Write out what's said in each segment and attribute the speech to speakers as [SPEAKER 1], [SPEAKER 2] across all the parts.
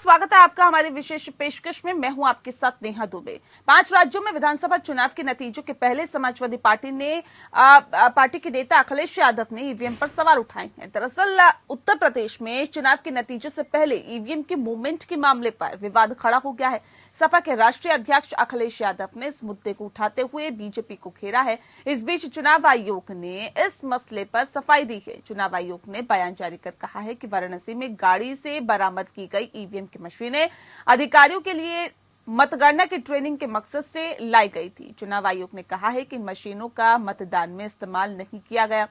[SPEAKER 1] स्वागत है आपका हमारी विशेष पेशकश में। मैं हूं आपके साथ नेहा दुबे। 5 राज्यों में विधानसभा चुनाव के नतीजों के पहले समाजवादी पार्टी ने पार्टी के नेता अखिलेश यादव ने ईवीएम पर सवाल उठाए हैं। दरअसल उत्तर प्रदेश में चुनाव के नतीजों से पहले ईवीएम के मूवमेंट के मामले पर विवाद खड़ा हो गया है। सपा के राष्ट्रीय अध्यक्ष अखिलेश यादव ने इस मुद्दे को उठाते हुए बीजेपी को घेरा है। इस बीच चुनाव आयोग ने इस मसले पर सफाई दी है। चुनाव आयोग ने बयान जारी कर कहा है कि वाराणसी में गाड़ी से बरामद की गई ईवीएम की मशीनें अधिकारियों के लिए मतगणना की ट्रेनिंग के मकसद से लाई गई थी। चुनाव आयोग ने कहा है कि इन मशीनों का मतदान में इस्तेमाल नहीं किया गया।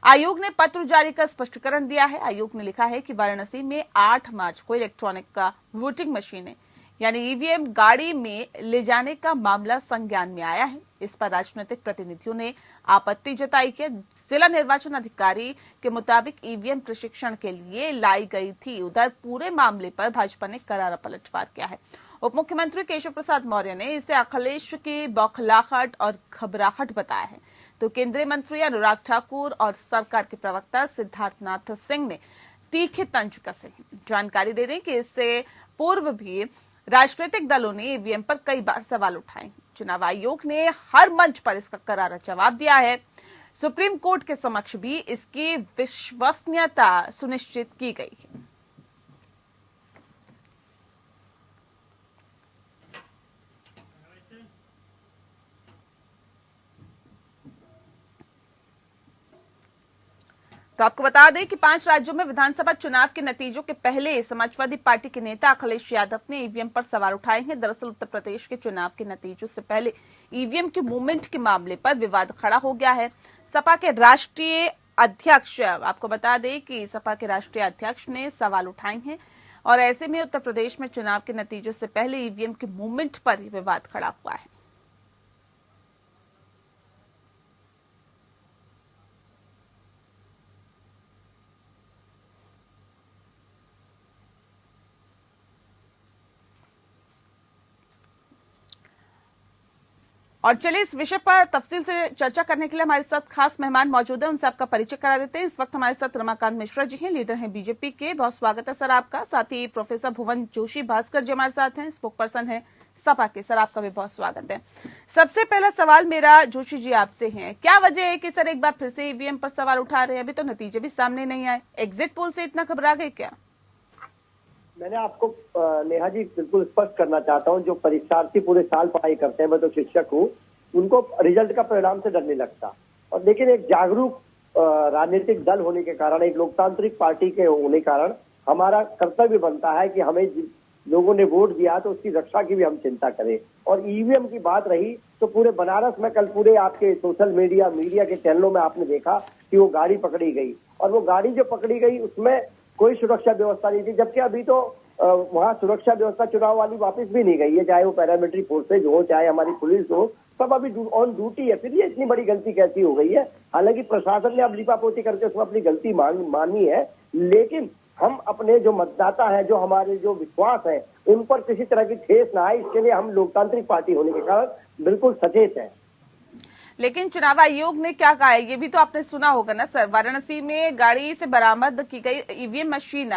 [SPEAKER 1] आयोग ने पत्र जारी कर स्पष्टीकरण दिया है। आयोग ने लिखा है कि वाराणसी में 8 मार्च को इलेक्ट्रॉनिक का वोटिंग मशीनें यानी ईवीएम गाड़ी में ले जाने का मामला संज्ञान में आया है। इस पर राजनीतिक प्रतिनिधियों ने आपत्ति जताई है। जिला निर्वाचन अधिकारी के मुताबिक ईवीएम प्रशिक्षण के लिए लाई गई थी। उधर पूरे मामले पर भाजपा ने करारा पलटवार किया है। उप मुख्यमंत्री केशव प्रसाद मौर्य ने इसे अखिलेश की बौखलाहट और घबराहट बताया है, तो केंद्रीय मंत्री अनुराग ठाकुर और सरकार के प्रवक्ता सिद्धार्थनाथ सिंह ने तीखे तंज कसे। जानकारी दे दें कि इससे पूर्व भी राजनीतिक दलों ने ईवीएम पर कई बार सवाल उठाए। चुनाव आयोग ने हर मंच पर इसका करारा जवाब दिया है। सुप्रीम कोर्ट के समक्ष भी इसकी विश्वसनीयता सुनिश्चित की गई है। तो आपको बता दें कि 5 राज्यों में विधानसभा चुनाव के नतीजों के पहले समाजवादी पार्टी के नेता अखिलेश यादव ने ईवीएम पर सवाल उठाए हैं। दरअसल उत्तर प्रदेश के चुनाव के नतीजों से पहले ईवीएम के मूवमेंट के मामले पर विवाद खड़ा हो गया है। सपा के राष्ट्रीय अध्यक्ष, आपको बता दें कि सपा के राष्ट्रीय अध्यक्ष ने सवाल उठाए हैं और ऐसे में उत्तर प्रदेश में चुनाव के नतीजों से पहले ईवीएम के मूवमेंट पर ही विवाद खड़ा हुआ है। और चलिए इस विषय पर तफसील से चर्चा करने के लिए हमारे साथ खास मेहमान मौजूद हैं। उनसे आपका परिचय करा देते हैं। इस वक्त हमारे साथ रमाकांत मिश्रा जी हैं, लीडर हैं बीजेपी के। बहुत स्वागत है सर आपका। साथ ही प्रोफेसर भुवन जोशी भास्कर जी हमारे साथ हैं, स्पोक पर्सन है सपा के। सर आपका भी बहुत स्वागत है। सबसे पहला सवाल मेरा जोशी जी आपसे है, क्या वजह है कि सर एक बार फिर से ईवीएम पर सवाल उठा रहे हैं? अभी तो नतीजे भी सामने नहीं आए, एग्जिट पोल से इतना घबरा गए क्या?
[SPEAKER 2] मैंने आपको नेहा जी बिल्कुल स्पष्ट करना चाहता हूं, जो परीक्षार्थी पूरे साल पढ़ाई करते हैं, मैं तो शिक्षक हूं, उनको रिजल्ट का परिणाम से डर नहीं लगता। और लेकिन एक जागरूक राजनीतिक दल होने के कारण, एक लोकतांत्रिक पार्टी के होने के कारण हमारा कर्तव्य बनता है कि हमें लोगों ने वोट दिया तो उसकी रक्षा की भी हम चिंता करें। और ईवीएम की बात रही तो पूरे बनारस में कल पूरे आपके सोशल मीडिया के चैनलों में आपने देखा कि वो गाड़ी पकड़ी गई, और वो गाड़ी जो पकड़ी गई उसमें कोई सुरक्षा व्यवस्था नहीं थी, जबकि अभी तो वहाँ सुरक्षा व्यवस्था चुनाव वाली वापस भी नहीं गई है, चाहे वो पैरामिलिट्री फोर्सेज हो चाहे हमारी पुलिस हो, सब अभी ऑन ड्यूटी है। फिर ये इतनी बड़ी गलती कैसी हो गई है? हालांकि प्रशासन ने अब लिपापोती करके उसमें अपनी गलती मानी है, लेकिन हम अपने जो मतदाता है, जो हमारे जो विश्वास है, उन पर किसी तरह की ठेस ना आए, इसके लिए हम लोकतांत्रिक पार्टी होने के कारण बिल्कुल सचेत है।
[SPEAKER 1] लेकिन चुनाव आयोग ने क्या कहा है ये भी तो आपने सुना होगा ना सर। वाराणसी में गाड़ी से बरामद की गई ईवीएम मशीन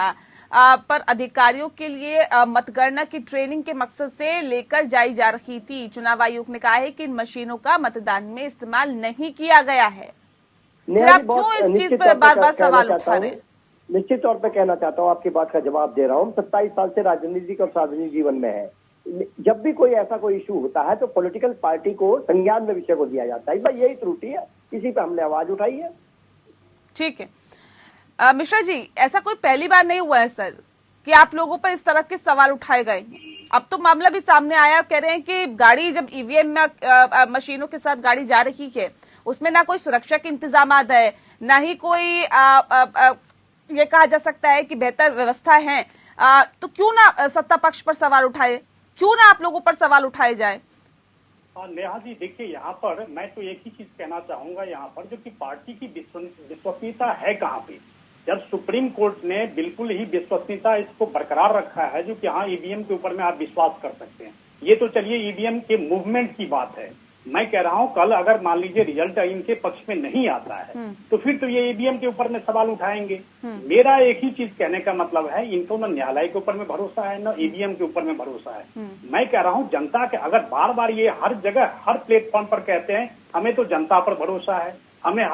[SPEAKER 1] पर अधिकारियों के लिए मतगणना की ट्रेनिंग के मकसद से लेकर जाई जा रही थी। चुनाव आयोग ने कहा है कि इन मशीनों का मतदान में इस्तेमाल नहीं किया गया है। फिर आप क्यों इस चीज पर बार बार सवाल उठा रहे हैं?
[SPEAKER 2] निश्चित तौर पर कहना चाहता हूँ, आपकी बात का जवाब दे रहा हूँ। 27 साल से राजनीतिक और सार्वजनिक जीवन में है। जब भी कोई ऐसा कोई इशू होता है तो पॉलिटिकल पार्टी को संज्ञान में विषय को दिया जाता है। भाई यही त्रुटि है, इसी पे हमने आवाज उठाई है।
[SPEAKER 1] ठीक है मिश्रा जी, ऐसा कोई पहली बार नहीं हुआ है सर कि आप लोगों पर इस तरह के सवाल उठाए गए। अब तो मामला भी सामने आया, कह रहे हैं कि गाड़ी जब ईवीएम में मशीनों के साथ गाड़ी जा रही है उसमें ना कोई सुरक्षा के इंतजाम है, ना ही कोई ये कहा जा सकता है कि बेहतर व्यवस्था है। तो क्यों ना सत्ता पक्ष पर सवाल उठाए, क्यों ना आप लोगों पर सवाल उठाए जाए?
[SPEAKER 3] नेहा जी देखिए, यहाँ पर मैं तो एक ही चीज कहना चाहूंगा, यहाँ पर जो कि पार्टी की विश्वसनीयता है कहाँ पे, जब सुप्रीम कोर्ट ने बिल्कुल ही विश्वसनीयता इसको बरकरार रखा है, जो कि हाँ ईवीएम के ऊपर में आप विश्वास कर सकते हैं। ये तो चलिए ईवीएम के मूवमेंट की बात है, मैं कह रहा हूं कल अगर मान लीजिए रिजल्ट इनके पक्ष में नहीं आता है तो फिर तो ये ईवीएम के ऊपर में सवाल उठाएंगे। मेरा एक ही चीज कहने का मतलब है, इनको न न्यायालय के ऊपर में भरोसा है न ईवीएम के ऊपर में भरोसा है। मैं कह रहा हूं जनता के अगर बार बार ये हर जगह हर प्लेटफॉर्म पर कहते हैं हमें तो जनता पर भरोसा है, हमें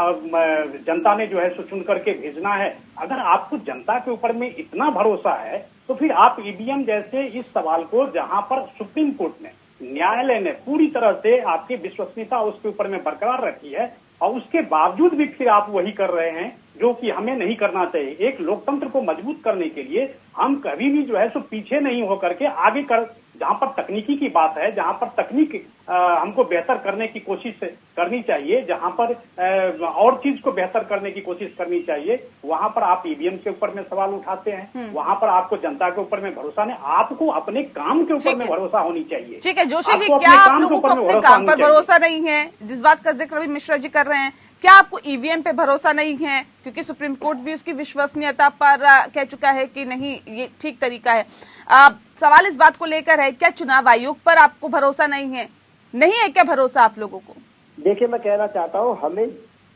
[SPEAKER 3] जनता ने जो है सो चुन करके भेजना है, अगर आपको जनता के ऊपर में इतना भरोसा है तो फिर आप ईवीएम जैसे इस सवाल को, जहां पर सुप्रीम कोर्ट ने, न्यायालय ने पूरी तरह से आपकी विश्वसनीयता उसके ऊपर में बरकरार रखी है और उसके बावजूद भी फिर आप वही कर रहे हैं जो कि हमें नहीं करना चाहिए। एक लोकतंत्र को मजबूत करने के लिए हम कभी भी जो है सो पीछे नहीं होकर के आगे कर, जहां पर तकनीकी की बात है, जहां पर तकनीक हमको बेहतर करने की कोशिश करनी चाहिए, जहां पर और चीज को बेहतर करने की कोशिश करनी चाहिए, वहां पर आप ईवीएम के ऊपर में सवाल उठाते हैं, वहां पर आपको जनता के ऊपर में भरोसा नहीं, आपको अपने काम के ऊपर में भरोसा होनी चाहिए।
[SPEAKER 1] ठीक है जोशी जी, क्या आप लोगों को अपने काम पर भरोसा नहीं है? जिस बात का जिक्र अभी मिश्रा जी कर रहे हैं, क्या आपको ईवीएम पे भरोसा नहीं है? क्योंकि सुप्रीम कोर्ट भी उसकी विश्वसनीयता पर कह चुका है कि नहीं ये ठीक तरीका है। सवाल इस बात को लेकर है, क्या चुनाव आयोग पर आपको भरोसा नहीं है? नहीं है क्या भरोसा आप लोगों को?
[SPEAKER 2] देखिए, मैं कहना चाहता हूँ, हमें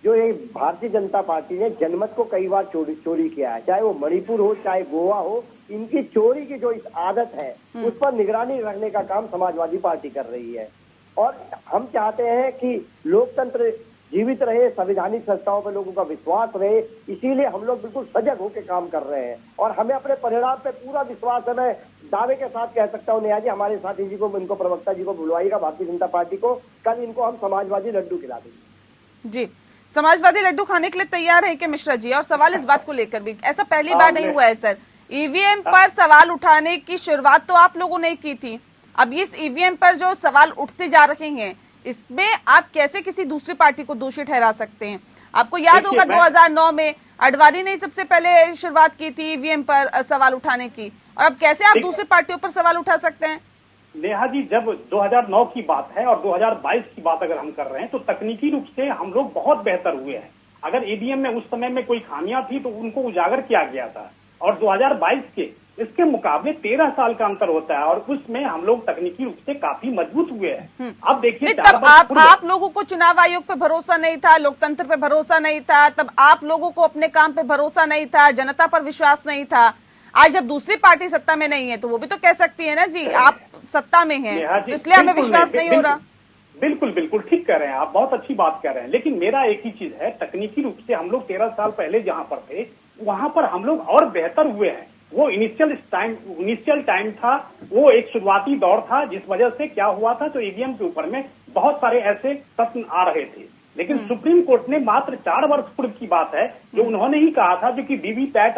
[SPEAKER 2] जो ये भारतीय जनता पार्टी ने जनमत को कई बार चोरी किया है, चाहे वो मणिपुर हो चाहे गोवा हो, इनकी चोरी की जो इस आदत है उस पर निगरानी रखने का काम समाजवादी पार्टी कर रही है। और हम चाहते हैं कि लोकतंत्र जीवित रहे, संवैधानिक संस्थाओं पर लोगों का विश्वास रहे, इसीलिए हम लोग बिल्कुल सजग होकर काम कर रहे हैं और हमें अपने परिणाम पे पूरा विश्वास है। मैं दावे के साथ कह सकता हूँ, नेहा जी हमारे साथी जी को, इनको प्रवक्ता जी को बुलवाइएगा भारतीय जनता पार्टी को, कल इनको हम समाजवादी लड्डू खिला देंगे।
[SPEAKER 1] जी, समाजवादी लड्डू खाने के लिए तैयार है क्या मिश्रा जी? और सवाल इस बात को लेकर भी, ऐसा पहली बार नहीं हुआ है सर, ईवीएम पर सवाल उठाने की शुरुआत तो आप लोगों ने की थी, अब इस ईवीएम पर जो सवाल उठते जा रहे हैं इसमें आप कैसे किसी दूसरी पार्टी को दोषी ठहरा सकते हैं? आपको याद होगा 2009 में अडवाणी ने सबसे पहले शुरुआत की थी ईवीएम पर सवाल उठाने की, और अब कैसे आप दूसरी पार्टियों पर सवाल उठा सकते हैं?
[SPEAKER 3] नेहा जी, जब 2009 की बात है और 2022 की बात अगर हम कर रहे हैं तो तकनीकी रूप से हम लोग बहुत बेहतर हुए हैं। अगर ईवीएम में उस समय में कोई खामियां थी तो उनको उजागर किया गया था, और 2022 के इसके मुकाबले 13 साल का अंतर होता है और उसमें हम लोग तकनीकी रूप से काफी मजबूत हुए हैं। अब देखिए,
[SPEAKER 1] तब आप लोगों को चुनाव आयोग पे भरोसा नहीं था, लोकतंत्र पे भरोसा नहीं था, तब आप लोगों को अपने काम पे भरोसा नहीं था, जनता पर विश्वास नहीं था। आज जब दूसरी पार्टी सत्ता में नहीं है तो वो भी तो कह सकती है ना जी आप सत्ता में हैं, तो इसलिए हमें विश्वास नहीं हो रहा।
[SPEAKER 3] बिल्कुल बिल्कुल ठीक कह रहे हैं आप, बहुत अच्छी बात कह रहे हैं, लेकिन मेरा एक ही चीज है, तकनीकी रूप से हम लोग 13 साल पहले जहां पर थे वहां पर हम लोग और बेहतर हुए हैं। वो इनिशियल टाइम था, वो एक शुरुआती दौर था, जिस वजह से क्या हुआ था तो ईवीएम के ऊपर में बहुत सारे ऐसे प्रश्न आ रहे थे, लेकिन सुप्रीम कोर्ट ने मात्र 4 वर्ष पूर्व की बात है जो उन्होंने ही कहा था, जो कि वीवीपैट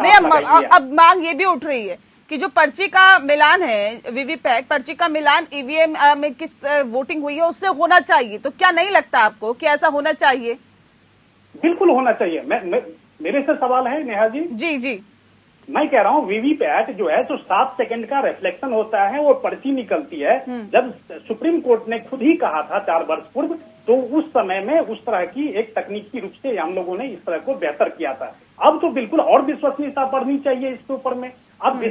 [SPEAKER 1] अब मांग ये भी उठ रही है कि जो पर्ची का मिलान है, वीवीपैट पर्ची का मिलान ईवीएम में किस वोटिंग हुई है उससे होना चाहिए, तो क्या नहीं लगता आपको कि ऐसा होना चाहिए?
[SPEAKER 3] बिल्कुल होना चाहिए। मेरे से सवाल है नेहा जी।
[SPEAKER 1] जी जी,
[SPEAKER 3] मैं कह रहा हूँ वीवीपैट जो है तो 7 सेकंड का रिफ्लेक्शन होता है, वो पर्ची निकलती है। जब सुप्रीम कोर्ट ने खुद ही कहा था 4 वर्ष पूर्व, तो उस समय में उस तरह की एक तकनीकी रूप से हम लोगों ने इस तरह को बेहतर किया था। अब तो बिल्कुल और विश्वसनीयता बढ़नी चाहिए इसके ऊपर में। अब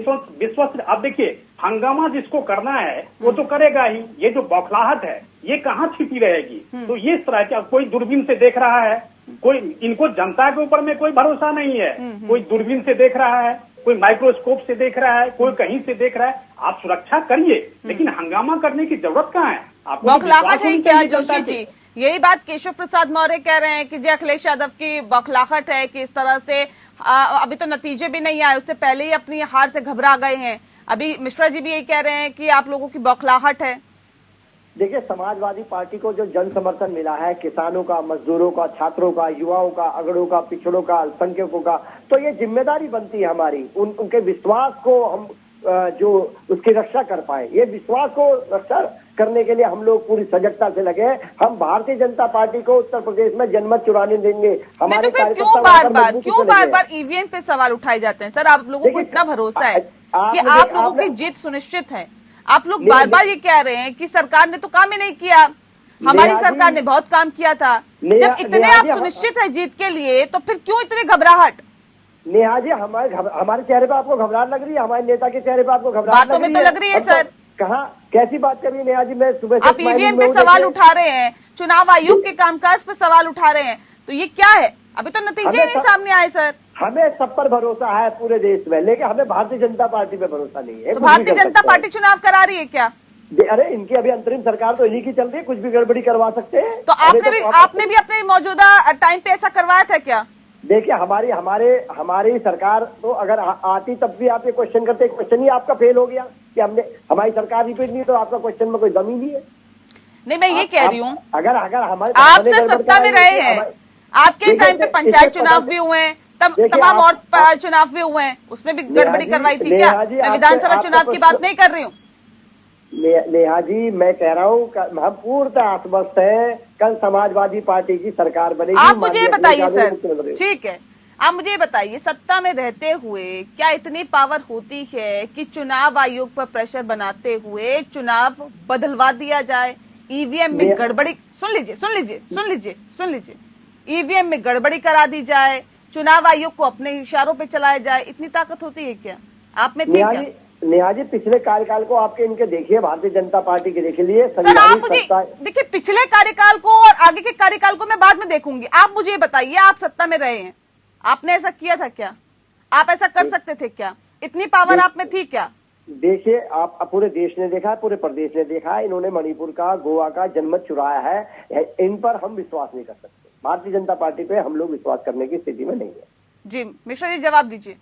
[SPEAKER 3] अब देखिए, हंगामा जिसको करना है वो तो करेगा ही, ये जो बौखलाहट है ये कहाँ छिपी रहेगी? तो ये इस तरह का कोई दूरबीन से देख रहा है, कोई इनको जनता के ऊपर में कोई भरोसा नहीं है, कोई दूरबीन से देख रहा है, कोई माइक्रोस्कोप से देख रहा है, कोई कहीं से देख रहा है। आप सुरक्षा करिए, लेकिन हंगामा करने की जरूरत कहाँ है? आपको
[SPEAKER 1] बौखलाहट है क्या जोशी जी? यही बात केशव प्रसाद मौर्य कह रहे हैं कि जी अखिलेश यादव की बौखलाहट है कि इस तरह से अभी तो नतीजे भी नहीं आए, उससे पहले ही अपनी हार से घबरा गए हैं। अभी मिश्रा जी भी यही कह रहे हैं कि आप लोगों की बौखलाहट है।
[SPEAKER 2] देखिए, समाजवादी पार्टी को जो जन समर्थन मिला है, किसानों का, मजदूरों का, छात्रों का, युवाओं का, अगड़ों का, पिछड़ों का, अल्पसंख्यकों का, तो ये जिम्मेदारी बनती है हमारी उनके विश्वास को हम जो उसकी रक्षा कर पाए। ये विश्वास को रक्षा करने के लिए हम लोग पूरी सजगता से लगे हैं। हम भारतीय जनता पार्टी को उत्तर प्रदेश में जनमत चुराने देंगे।
[SPEAKER 1] हमारे क्यों बार बार ईवीएम पे सवाल उठाए जाते हैं? सर, आप लोगों को इतना भरोसा है कि आप लोगों की जीत सुनिश्चित है, आप लोग बार बार ये कह रहे हैं कि सरकार ने तो काम ही नहीं किया, हमारी सरकार ने बहुत काम किया था। जब इतने आप सुनिश्चित है जीत के लिए, तो फिर क्यों इतनी घबराहट?
[SPEAKER 2] नेहा जी, हमारे चेहरे पे आपको घबराहट लग रही है? हमारे नेता के चेहरे पे आपको घबराहट
[SPEAKER 1] बातों में तो लग रही है सर।
[SPEAKER 2] कहाँ कैसी बात कर रही है नेहा जी? मैं सुबह से
[SPEAKER 1] आप ईवीएम पे सवाल उठा रहे हैं, चुनाव आयोग के कामकाज पे सवाल उठा रहे हैं, तो ये क्या है? अभी तो नतीजे ही नहीं सामने आए सर।
[SPEAKER 2] हमें सब पर भरोसा है पूरे देश में, लेकिन हमें भारतीय जनता पार्टी पे भरोसा नहीं है।
[SPEAKER 1] तो भारतीय जनता पार्टी चुनाव करा रही है क्या?
[SPEAKER 2] अरे इनकी अभी अंतरिम सरकार तो इन्हीं की चल रही है, कुछ भी गड़बड़ी करवा सकते हैं।
[SPEAKER 1] तो आपने भी अपने मौजूदा टाइम पे ऐसा करवाया था क्या?
[SPEAKER 2] देखिए हमारी सरकार तो अगर आती तब भी आप ये क्वेश्चन करते, क्वेश्चन ही आपका फेल हो गया कि हमने हमारी सरकार रिपीट नहीं, तो आपका क्वेश्चन में कोई दम ही नहीं है।
[SPEAKER 1] नहीं, मैं ये कह रही हूँ,
[SPEAKER 2] अगर हमारे
[SPEAKER 1] आप सर सत्ता में रहे हैं, आपके टाइम पे पंचायत चुनाव भी हुए हैं, तमाम और चुनाव भी हुए हैं, उसमें भी गड़बड़ी करवाई थी क्या? मैं विधानसभा चुनाव की बात नहीं कर रही हूँ।
[SPEAKER 2] नेहा जी, मैं कह रहा हूँ हम पूर्णतः आश्वस्त हैं, कल समाजवादी पार्टी की सरकार बनेगी।
[SPEAKER 1] आप मुझे बताइए सर, ठीक है, आप मुझे बताइए, सत्ता में रहते हुए क्या इतनी पावर होती है कि चुनाव आयोग पर प्रेशर बनाते हुए चुनाव बदलवा दिया जाए? ईवीएम में गड़बड़ी, सुन लीजिए, ईवीएम में गड़बड़ी करा दी जाए, चुनाव आयोग को अपने इशारों पे चलाया जाए, इतनी ताकत होती है क्या? आप में थी क्या?
[SPEAKER 2] नेहा जी, पिछले कार्यकाल को आपके इनके देखिए, भारतीय जनता पार्टी के देख लिए।
[SPEAKER 1] सर आप मुझे देखिए, पिछले कार्यकाल को और आगे के कार्यकाल को मैं बाद में देखूंगी। आप मुझे बताइए, आप सत्ता में रहे हैं, आपने ऐसा किया था क्या? आप ऐसा कर सकते थे क्या? इतनी पावर आप में थी क्या?
[SPEAKER 2] देखिए, आप पूरे देश ने देखा है, पूरे प्रदेश ने देखा है, इन्होंने मणिपुर का, गोवा का जनमत चुराया है। इन पर हम विश्वास नहीं कर सकते। भारतीय जनता पार्टी पे हम लोग विश्वास करने की स्थिति में नहीं है।
[SPEAKER 1] जी मिश्रा जी, जवाब दीजिए।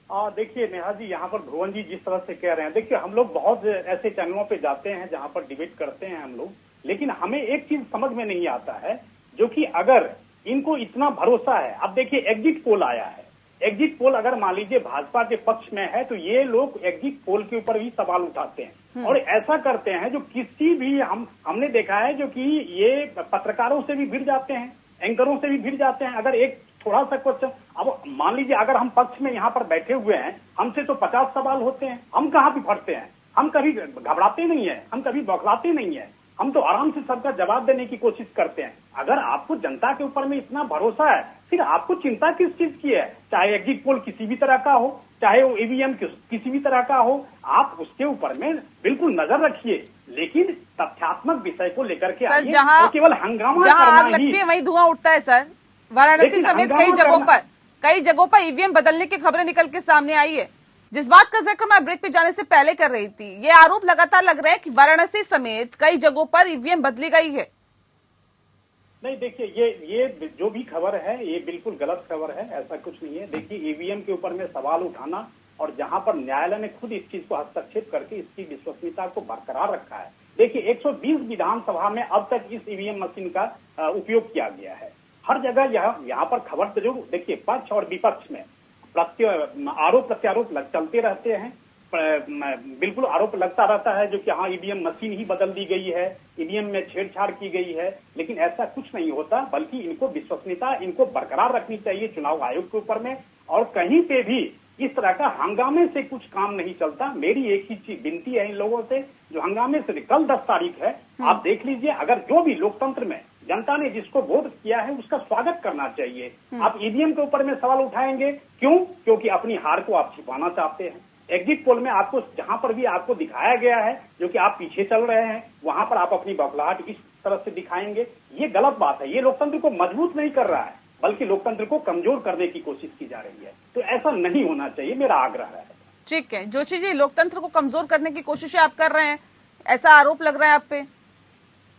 [SPEAKER 3] देखिए नेहा जी, यहाँ पर ध्रुवन जी जिस तरह से कह रहे हैं, देखिए हम लोग बहुत ऐसे चैनलों पे जाते हैं जहाँ पर डिबेट करते हैं हम लोग, लेकिन हमें एक चीज समझ में नहीं आता है, जो कि अगर इनको इतना भरोसा है, अब देखिए एग्जिट पोल आया है, एग्जिट पोल अगर मान लीजिए भाजपा के पक्ष में है तो ये लोग एग्जिट पोल के ऊपर भी सवाल उठाते हैं और ऐसा करते हैं जो किसी भी हमने देखा है, जो कि ये पत्रकारों से भी भिड़ जाते हैं, एंकरों से भी भिड़ जाते हैं। अगर एक थोड़ा सा क्वेश्चन, अब मान लीजिए अगर हम पक्ष में यहाँ पर बैठे हुए हैं, हमसे तो 50 सवाल होते हैं, हम कहाँ भी फटते हैं, हम कभी घबराते नहीं है, हम कभी बौखलाते नहीं है, हम तो आराम से सबका जवाब देने की कोशिश करते हैं। अगर आपको जनता के ऊपर में इतना भरोसा है, फिर आपको चिंता किस चीज की है? चाहे एग्जिट पोल किसी भी तरह का हो, चाहे वो ईवीएम किसी भी तरह का हो, आप उसके ऊपर में बिल्कुल नजर रखिए, लेकिन तथ्यात्मक विषय को लेकर के
[SPEAKER 1] सर, जहां
[SPEAKER 3] केवल हंगामा
[SPEAKER 1] जहां आग लगती है वहीं धुआं उठता है सर। वाराणसी समेत कई जगहों पर ईवीएम बदलने की खबरें निकल के सामने आई है। जिस बात का जिक्र मैं ब्रेक पे जाने से पहले कर रही थी, ये आरोप लगातार लग रहा है कि वाराणसी समेत कई जगहों पर ईवीएम बदली गई है।
[SPEAKER 3] नहीं देखिए, ये जो भी खबर है ये बिल्कुल गलत खबर है, ऐसा कुछ नहीं है। देखिए ईवीएम के ऊपर में सवाल उठाना, और जहां पर न्यायालय ने खुद इस चीज को हस्तक्षेप करके इसकी विश्वसनीयता को बरकरार रखा है। देखिए 120 विधानसभा में अब तक इस ईवीएम मशीन का उपयोग किया गया है। हर जगह यहाँ पर खबर तो जो देखिए पक्ष और विपक्ष में आरोप प्रत्यारोप चलते रहते हैं, बिल्कुल आरोप लगता रहता है जो कि हाँ ईवीएम मशीन ही बदल दी गई है, ईवीएम में छेड़छाड़ की गई है, लेकिन ऐसा कुछ नहीं होता, बल्कि इनको विश्वसनीयता इनको बरकरार रखनी चाहिए चुनाव आयोग के ऊपर में, और कहीं पे भी इस तरह का हंगामे से कुछ काम नहीं चलता। मेरी एक ही चीज विनती है इन लोगों से, जो हंगामे से कल 10 तारीख है, आप देख लीजिए, अगर जो भी लोकतंत्र में जनता ने जिसको वोट किया है उसका स्वागत करना चाहिए। आप ईवीएम के ऊपर में सवाल उठाएंगे क्यों? क्योंकि अपनी हार को आप छिपाना चाहते हैं। एग्जिट पोल में आपको जहां पर भी आपको दिखाया गया है जो कि आप पीछे चल रहे हैं, वहां पर आप अपनी बौखलाहट इस तरह से दिखाएंगे, ये गलत बात है। ये लोकतंत्र को मजबूत नहीं कर रहा है, बल्कि लोकतंत्र को कमजोर करने की कोशिश की जा रही है। तो ऐसा नहीं होना चाहिए, मेरा आग्रह है।
[SPEAKER 1] ठीक है जोशी जी, लोकतंत्र को कमजोर करने की कोशिशें आप कर रहे हैं, ऐसा आरोप लग रहा है आप पे।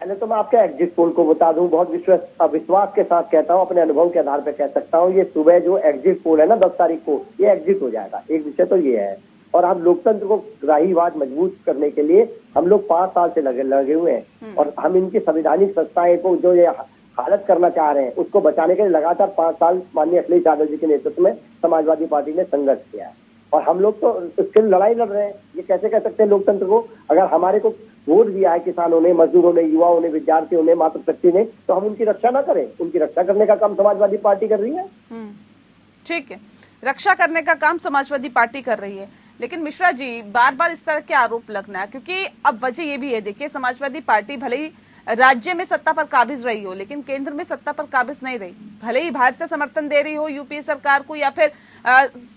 [SPEAKER 2] पहले तो मैं आपके एग्जिट पोल को बता दूं, बहुत विश्वास के साथ कहता हूं, अपने अनुभव के आधार पर कह सकता हूं, ये सुबह जो एग्जिट पोल है ना 10 तारीख को, ये एग्जिट हो जाएगा। एक विषय तो ये है, और हम लोकतंत्र को ग्राहीवाद मजबूत करने के लिए हम लोग 5 साल से लगे हुए हैं, और हम इनकी संवैधानिक संस्थाएं को जो ये हालत करना चाह रहे हैं उसको बचाने के लिए लगातार 5 साल माननीय अखिलेश यादव जी के नेतृत्व में समाजवादी पार्टी ने संघर्ष किया है, और हम लोग तो इसके लिए लड़ाई लड़ रहे हैं। ये कैसे कह सकते हैं लोकतंत्र को? अगर हमारे को वोट दिया है किसानों ने, मजदूरों ने, युवाओं ने, विद्यार्थियों ने, मातृशक्ति ने, तो हम उनकी रक्षा ना करें? उनकी रक्षा करने का काम समाजवादी पार्टी कर रही है।
[SPEAKER 1] ठीक है, रक्षा करने का काम समाजवादी पार्टी कर रही है, लेकिन मिश्रा जी बार बार इस तरह के आरोप लगना, क्योंकि अब वजह ये भी है, देखिए समाजवादी पार्टी भले ही राज्य में सत्ता पर काबिज रही हो, लेकिन केंद्र में सत्ता पर काबिज नहीं रही। भले ही बाहर से समर्थन दे रही हो यूपीए सरकार को, या फिर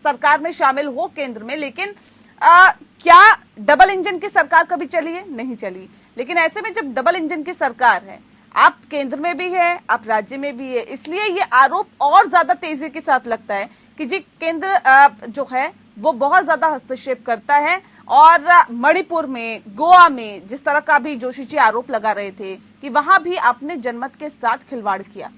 [SPEAKER 1] सरकार में शामिल हो केंद्र में, लेकिन क्या डबल इंजन की सरकार कभी चली है? नहीं चली। लेकिन ऐसे में जब डबल इंजन की सरकार है, आप केंद्र में भी है, आप राज्य में भी है, इसलिए ये आरोप और ज्यादा तेजी के साथ लगता है कि जी केंद्र जो है वो बहुत ज्यादा हस्तक्षेप करता है। और मणिपुर में, गोवा में जिस तरह का भी जोशी जी आरोप लगा रहे थे कि वहां भी आपने जनमत के साथ खिलवाड़ किया।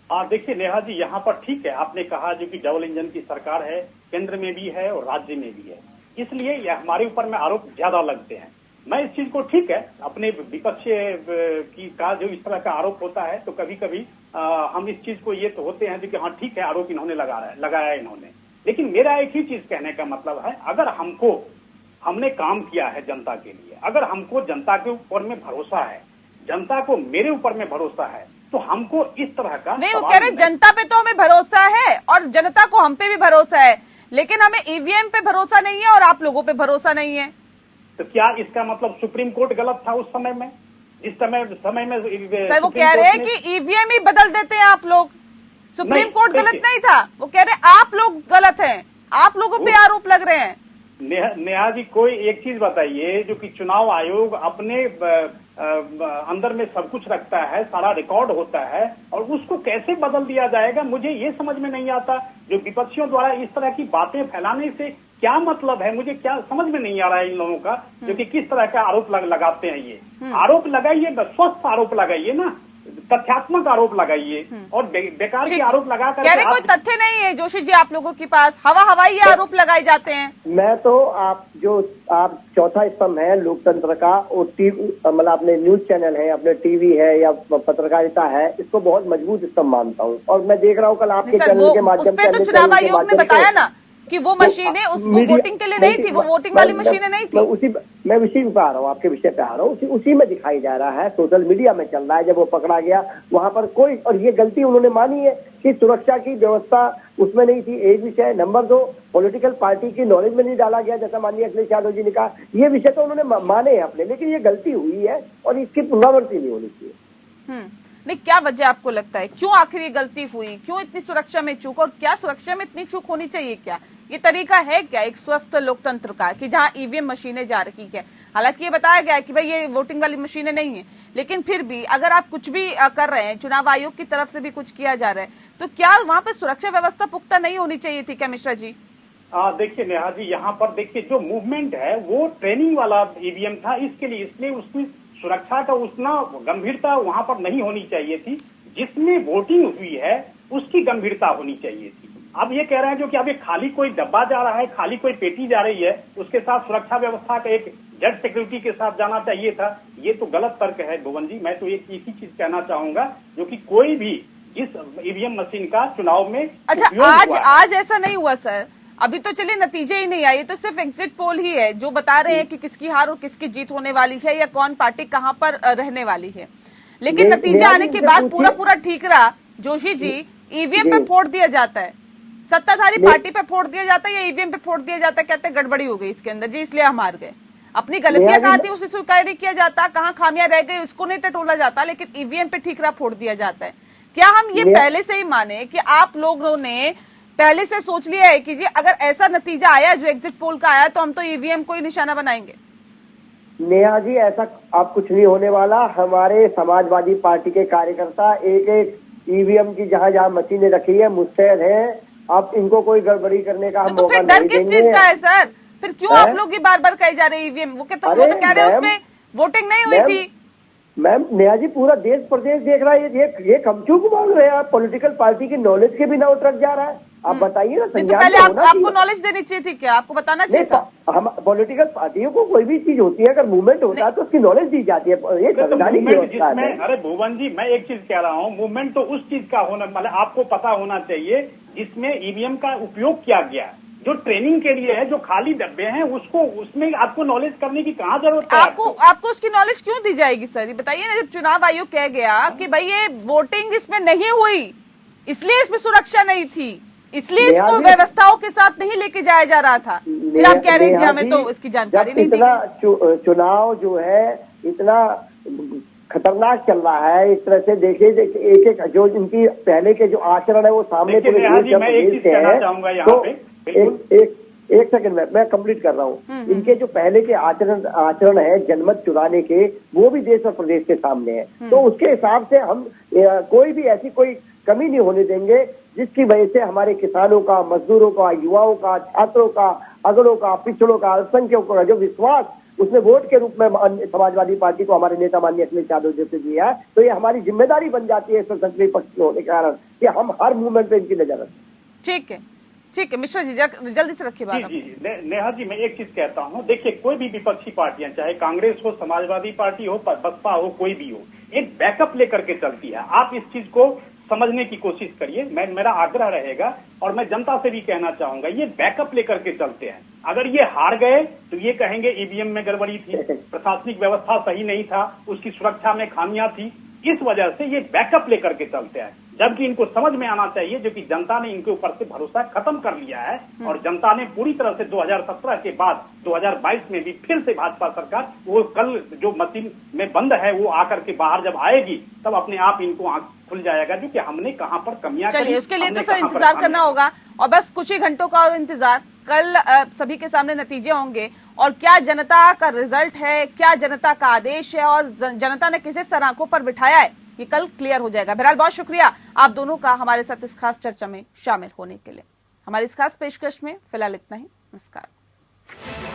[SPEAKER 3] देखिए नेहा जी, यहाँ पर ठीक है, आपने कहा जो कि डबल इंजन की सरकार है, केंद्र में भी है और राज्य में भी है, इसलिए यह हमारे ऊपर में आरोप ज्यादा लगते हैं। मैं इस चीज को ठीक है, अपने विपक्ष की का जो इस तरह का आरोप होता है तो कभी कभी हम इस चीज को ये तो होते हैं कि हाँ ठीक है, आरोप इन्होंने लगाया इन्होंने। लेकिन मेरा एक ही चीज कहने का मतलब है, अगर हमने काम किया है जनता के लिए, अगर हमको जनता के ऊपर में भरोसा है, जनता को मेरे ऊपर में भरोसा है, तो हमको इस तरह का
[SPEAKER 1] नहीं, वो कह रहे जनता पे तो हमें भरोसा है और जनता को हम पे भी भरोसा है, लेकिन हमें ईवीएम पे भरोसा नहीं है और आप लोगों पे भरोसा नहीं है।
[SPEAKER 3] तो क्या इसका मतलब सुप्रीम कोर्ट गलत था उस समय में? इस समय में
[SPEAKER 1] सर वो कह रहे हैं कि ईवीएम ही बदल देते हैं आप लोग, सुप्रीम कोर्ट गलत नहीं था। वो कह रहे आप लोग गलत हैं, आप लोगों पे आरोप लग रहे हैं।
[SPEAKER 3] नेहा जी, कोई एक चीज बताइए, जो कि चुनाव आयोग अपने अंदर में सब कुछ रखता है, सारा रिकॉर्ड होता है, और उसको कैसे बदल दिया जाएगा, मुझे ये समझ में नहीं आता। जो विपक्षियों द्वारा इस तरह की बातें फैलाने से क्या मतलब है, मुझे क्या समझ में नहीं आ रहा है इन लोगों का, जो कि किस तरह का आरोप लगाते हैं। ये आरोप लगाइए, स्वस्थ आरोप लगाइए ना, तथ्यात्मक आरोप लगाइए, और बेकार के आरोप लगा कर
[SPEAKER 1] कोई तथ्य नहीं है जोशी जी आप लोगों के पास, हवाई आरोप लगाए जाते हैं।
[SPEAKER 2] मैं तो आप चौथा स्तंभ है लोकतंत्र का, और मतलब अपने न्यूज चैनल है, अपने टीवी है या पत्रकारिता है, इसको बहुत मजबूत स्तंभ मानता हूँ। और मैं देख रहा हूँ कल आपके चैनल के माध्यम से,
[SPEAKER 1] तो चुनाव आयोग ने बताया ना कि वो मशीनें उसको वोटिंग के लिए नहीं थी, वो वोटिंग वाली मशीनें नहीं थी।
[SPEAKER 2] मैं उसी पे आ रहा हूँ, आपके विषय पे आ रहा हूँ। उसी में दिखाई जा रहा है, सोशल मीडिया में चल रहा है। जब वो पकड़ा गया वहां पर कोई, और ये गलती उन्होंने मानी है कि सुरक्षा की व्यवस्था उसमें नहीं थी, एक विषय। नंबर 2, पॉलिटिकल पार्टी की नॉलेज में नहीं डाला गया, जैसा माननीय अखिलेश यादव जी ने कहा। ये विषय तो उन्होंने माने हैं अपने, लेकिन ये गलती हुई है और इसकी पुनरावृत्ति नहीं होनी चाहिए।
[SPEAKER 1] नहीं, क्या वजह आपको लगता है, क्यों आखिर ये गलती हुई, क्यों इतनी सुरक्षा में चूक, और क्या सुरक्षा में इतनी चूक होनी चाहिए? क्या ये तरीका है क्या एक स्वस्थ लोकतंत्र का कि जहां ईवीएम मशीनें जा रही है? हालांकि ये बताया गया है कि भाई ये वोटिंग वाली मशीनें नहीं है, लेकिन फिर भी अगर आप कुछ भी कर रहे हैं, चुनाव आयोग की तरफ से भी कुछ किया जा रहा है, तो क्या वहां पर सुरक्षा व्यवस्था पुख्ता नहीं होनी चाहिए थी क्या मिश्रा जी?
[SPEAKER 3] देखिए नेहा जी, यहाँ पर देखिए जो मूवमेंट है वो ट्रेनिंग वाला ईवीएम था, इसलिए उसकी सुरक्षा का उतना गंभीरता वहां पर नहीं होनी चाहिए थी। जिसमें वोटिंग हुई है उसकी गंभीरता होनी चाहिए थी। अब ये कह रहे हैं जो कि अब ये खाली कोई डब्बा जा रहा है, खाली कोई पेटी जा रही है, उसके साथ सुरक्षा व्यवस्था का एक जेड सिक्योरिटी के साथ जाना चाहिए था। ये तो गलत तर्क है भुवन जी। मैं तो एक ही चीज कहना चाहूंगा, जो कि कोई भी इस ईवीएम मशीन का चुनाव में
[SPEAKER 1] आज ऐसा नहीं हुआ सर। अभी तो चलिए नतीजे ही नहीं आए, तो सिर्फ एग्जिट पोल ही है जो बता रहे हैं कि किसकी हार और किसकी जीत होने वाली है, या कौन पार्टी कहां पर रहने वाली है। लेकिन नतीजे आने के बाद पूरा ठीक रहा जोशी जी। ईवीएम पे फोड़ दिया जाता है, सत्ताधारी पार्टी पे फोड़ दिया जाता है या ईवीएम पे फोड़ दिया जाता है, कहते हैं गड़बड़ी हो गई इसके अंदर जी, इसलिए हम हार गए। अपनी गलतियां कहाँ थी उसे स्वीकार नहीं किया जाता, कहाँ खामियां रह गई उसको नहीं टटोला जाता, लेकिन ईवीएम पे ठीक रहा फोड़ दिया जाता है। क्या हम ये पहले से ही माने कि आप लोगों ने पहले से सोच लिया है कि जी अगर ऐसा नतीजा आया जो एग्जिट पोल का आया तो हम तो ईवीएम को ही निशाना बनाएंगे?
[SPEAKER 2] नेहा जी, ऐसा अब कुछ नहीं होने वाला। हमारे समाजवादी पार्टी के कार्यकर्ता एक ईवीएम की जहां मशीनें रखी है मुस्तैद है। अब इनको कोई गड़बड़ी करने का हम मौका नहीं देंगे।
[SPEAKER 1] डर किस चीज का है सर? फिर क्यों आप लोग ये बार कहे जा रहे हैं ईवीएम? वो तो कह रहे हैं उसमें वोटिंग नहीं हुई थी।
[SPEAKER 2] मैम, नेहा जी पूरा देश प्रदेश देख रहा है, ये कमचूक मांग रहे हैं आप। पॉलिटिकल पार्टी की नॉलेज के बिना उतरक जा रहा है। आप बताइए ना,
[SPEAKER 1] तो पहले आपको नॉलेज देनी चाहिए थी क्या? आपको बताना चाहिए था।
[SPEAKER 2] हम पॉलिटिकल पार्टियों को कोई भी चीज होती है, अगर मूवमेंट होता है तो उसकी नॉलेज दी जाती है। ये संवैधानिक व्यवस्था है।
[SPEAKER 3] अरे भुवन जी, मैं एक चीज कह रहा हूँ, मूवमेंट तो उस चीज का होना, मतलब आपको पता होना चाहिए जिसमें ईवीएम का उपयोग किया गया, जो ट्रेनिंग के लिए है, जो खाली डब्बे हैं उसको, उसमें आपको नॉलेज करने की कहाँ जरूरत है?
[SPEAKER 1] आपको उसकी नॉलेज क्यों दी जाएगी सर? ये बताइए ना। जब चुनाव आयोग कह गया कि भाई ये वोटिंग इसमें नहीं हुई, इसलिए इसमें सुरक्षा नहीं थी, इसलिए इसको व्यवस्थाओं के साथ नहीं लेके जाया जा रहा था, फिर आप कह रहे हैं हमें तो इसकी जानकारी नहीं दी गई।
[SPEAKER 2] चुनाव जो है इतना खतरनाक चल रहा है, इस तरह से देखिए एक जो इनकी पहले के जो आचरण है वो सामने एक सेकंड में मैं कंप्लीट कर रहा हूँ। इनके जो पहले के आचरण है जनमत चुराने के, वो भी देश और प्रदेश के सामने है। तो उसके हिसाब से हम कोई भी ऐसी कोई कमी नहीं होने देंगे जिसकी वजह से हमारे किसानों का, मजदूरों का, युवाओं का, छात्रों का, अगड़ों का, पिछड़ों का, अल्पसंख्यकों का जो विश्वास उसने वोट के रूप में समाजवादी पार्टी को हमारे नेता माननीय अखिलेश यादव जी से दिया है, तो ये हमारी जिम्मेदारी बन जाती है इस संसदीय पक्ष में होने के कारण कि हम हर मूवमेंट पे इनकी नजर रखें।
[SPEAKER 1] ठीक है मिश्रा जी, जल्दी से रखिए बात।
[SPEAKER 3] जी नेहा जी, मैं एक चीज कहता हूँ, देखिए कोई भी विपक्षी पार्टियां, चाहे कांग्रेस हो, समाजवादी पार्टी हो, बसपा हो, कोई भी हो, एक बैकअप लेकर के चलती है। आप इस चीज को समझने की कोशिश करिए। मेरा आग्रह रहेगा और मैं जनता से भी कहना चाहूंगा, ये बैकअप लेकर के चलते हैं। अगर ये हार गए तो ये कहेंगे ईवीएम में गड़बड़ी थी, प्रशासनिक व्यवस्था सही नहीं था, उसकी सुरक्षा में खामियां थी, इस वजह से ये बैकअप लेकर के चलते हैं। जबकि इनको समझ में आना चाहिए जो कि जनता ने इनके ऊपर से भरोसा खत्म कर लिया है और जनता ने पूरी तरह से 2017 के बाद 2022 में भी फिर से भाजपा सरकार, वो कल जो मशीन में बंद है वो आकर के बाहर जब आएगी तब अपने आप इनको आंख खुल जाएगा जो कि हमने कहां पर कमियां
[SPEAKER 1] चलिए उसके लिए तो सर इंतजार करना होगा और बस कुछ ही घंटों का और इंतजार। कल सभी के सामने नतीजे होंगे और क्या जनता का रिजल्ट है, क्या जनता का आदेश है और जनता ने किसे सर आंखों पर बिठाया है, ये कल क्लियर हो जाएगा। बहरहाल बहुत शुक्रिया आप दोनों का हमारे साथ इस खास चर्चा में शामिल होने के लिए। हमारी इस खास पेशकश में फिलहाल इतना ही। नमस्कार।